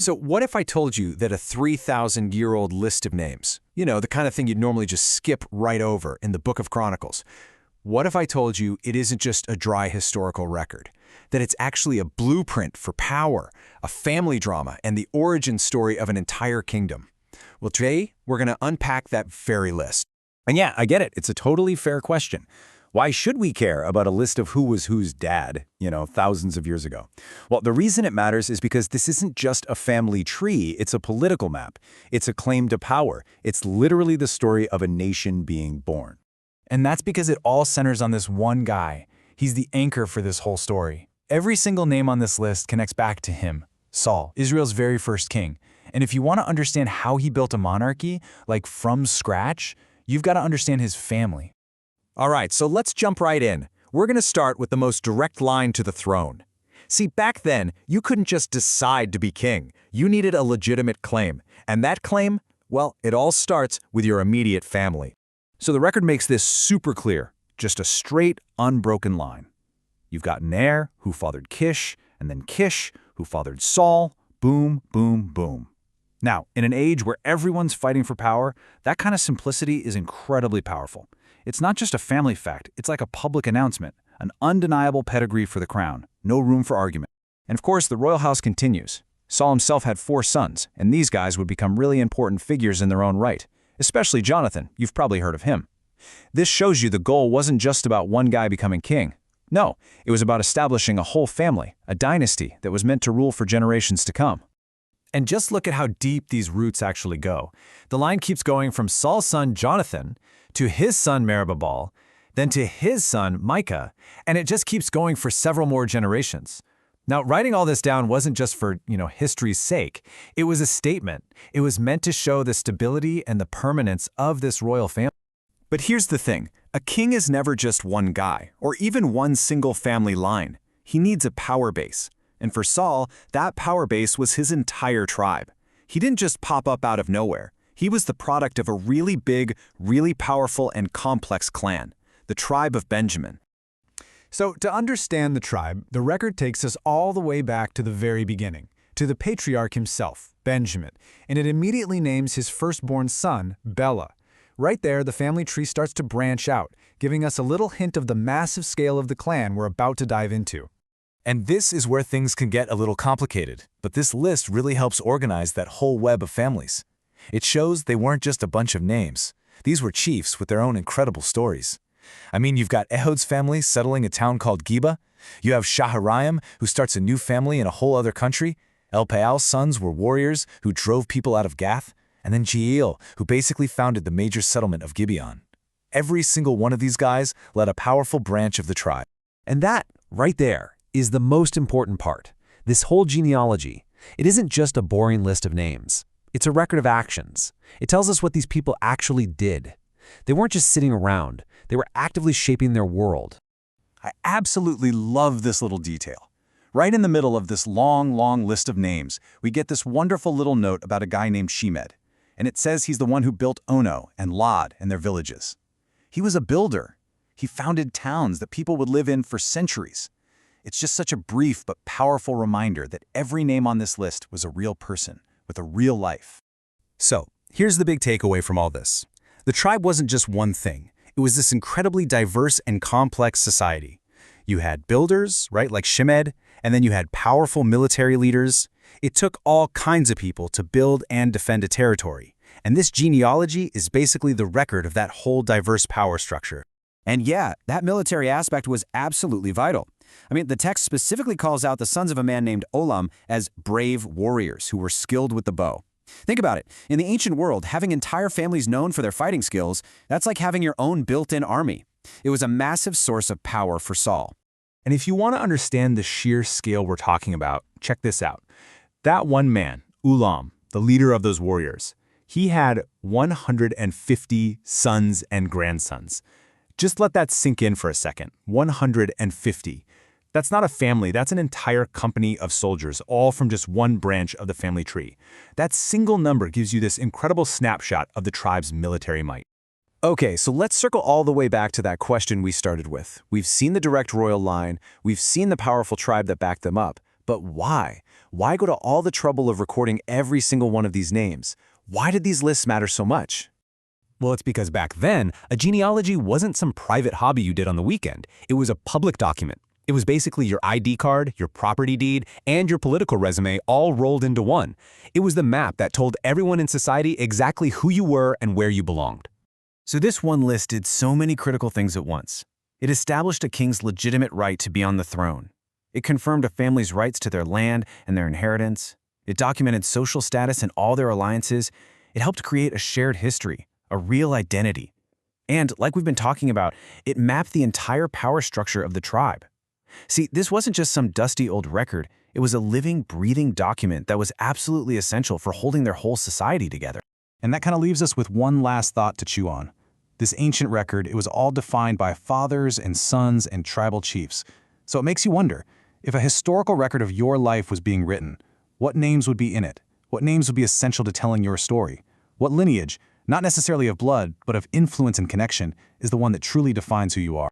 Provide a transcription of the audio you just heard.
So what if I told you that a 3,000-year-old list of names, the kind of thing you'd normally just skip right over in the Book of Chronicles, what if I told you it isn't just a dry historical record, that it's actually a blueprint for power, a family drama, and the origin story of an entire kingdom? Well, today, we're going to unpack that very list. And yeah, I get it. It's a totally fair question. Why should we care about a list of who was whose dad, thousands of years ago? Well, the reason it matters is because this isn't just a family tree, it's a political map. It's a claim to power. It's literally the story of a nation being born. And that's because it all centers on this one guy. He's the anchor for this whole story. Every single name on this list connects back to him, Saul, Israel's very first king. And if you want to understand how he built a monarchy, like from scratch, you've got to understand his family. All right, so let's jump right in. We're going to start with the most direct line to the throne. See, back then, you couldn't just decide to be king. You needed a legitimate claim. And that claim, well, it all starts with your immediate family. So the record makes this super clear, just a straight, unbroken line. You've got an heir who fathered Kish, and then Kish who fathered Saul, boom, boom, boom. Now, in an age where everyone's fighting for power, that kind of simplicity is incredibly powerful. It's not just a family fact, it's like a public announcement, an undeniable pedigree for the crown, no room for argument. And of course, the royal house continues. Saul himself had 4 sons, and these guys would become really important figures in their own right, especially Jonathan. You've probably heard of him. This shows you the goal wasn't just about one guy becoming king. No, it was about establishing a whole family, a dynasty that was meant to rule for generations to come. And just look at how deep these roots actually go. The line keeps going from Saul's son Jonathan to his son Merib-Baal, then to his son Micah, and it just keeps going for several more generations. Now, writing all this down wasn't just for, history's sake. It was a statement. It was meant to show the stability and the permanence of this royal family. But here's the thing. A king is never just one guy, or even one single family line. He needs a power base. And for Saul, that power base was his entire tribe. He didn't just pop up out of nowhere. He was the product of a really big, really powerful and complex clan, the tribe of Benjamin. So to understand the tribe, the record takes us all the way back to the very beginning, to the patriarch himself, Benjamin, and it immediately names his firstborn son, Bela. Right there, the family tree starts to branch out, giving us a little hint of the massive scale of the clan we're about to dive into. And this is where things can get a little complicated, but this list really helps organize that whole web of families. It shows they weren't just a bunch of names. These were chiefs with their own incredible stories. I mean, you've got Ehod's family settling a town called Geba. You have Shaharaim, who starts a new family in a whole other country. Elpaal's sons were warriors who drove people out of Gath. And then Jeiel, who basically founded the major settlement of Gibeon. Every single one of these guys led a powerful branch of the tribe. And that, right there, is the most important part. This whole genealogy, it isn't just a boring list of names. It's a record of actions. It tells us what these people actually did. They weren't just sitting around. They were actively shaping their world. I absolutely love this little detail. Right in the middle of this long, long list of names, we get this wonderful little note about a guy named Shemed. And it says he's the one who built Ono and Lod and their villages. He was a builder. He founded towns that people would live in for centuries. It's just such a brief but powerful reminder that every name on this list was a real person with a real life. So, here's the big takeaway from all this. The tribe wasn't just one thing. It was this incredibly diverse and complex society. You had builders, right, like Shemed, and then you had powerful military leaders. It took all kinds of people to build and defend a territory. And this genealogy is basically the record of that whole diverse power structure. And yeah, that military aspect was absolutely vital. I mean, the text specifically calls out the sons of a man named Olam as brave warriors who were skilled with the bow. Think about it. In the ancient world, having entire families known for their fighting skills, that's like having your own built-in army. It was a massive source of power for Saul. And if you want to understand the sheer scale we're talking about, check this out. That one man, Ulam, the leader of those warriors, he had 150 sons and grandsons. Just let that sink in for a second. 150. That's not a family, that's an entire company of soldiers, all from just one branch of the family tree. That single number gives you this incredible snapshot of the tribe's military might. Okay, so let's circle all the way back to that question we started with. We've seen the direct royal line, we've seen the powerful tribe that backed them up, But why? Why go to all the trouble of recording every single one of these names? Why did these lists matter so much? Well, it's because back then, a genealogy wasn't some private hobby you did on the weekend. It was a public document. It was basically your ID card, your property deed, and your political resume all rolled into one. It was the map that told everyone in society exactly who you were and where you belonged. So this one list did so many critical things at once. It established a king's legitimate right to be on the throne. It confirmed a family's rights to their land and their inheritance. It documented social status and all their alliances. It helped create a shared history, a real identity. And, like we've been talking about, it mapped the entire power structure of the tribe. See, this wasn't just some dusty old record. It was a living, breathing document that was absolutely essential for holding their whole society together. And that kind of leaves us with one last thought to chew on. This ancient record, it was all defined by fathers and sons and tribal chiefs. So it makes you wonder, if a historical record of your life was being written, what names would be in it? What names would be essential to telling your story? What lineage, not necessarily of blood, but of influence and connection, is the one that truly defines who you are?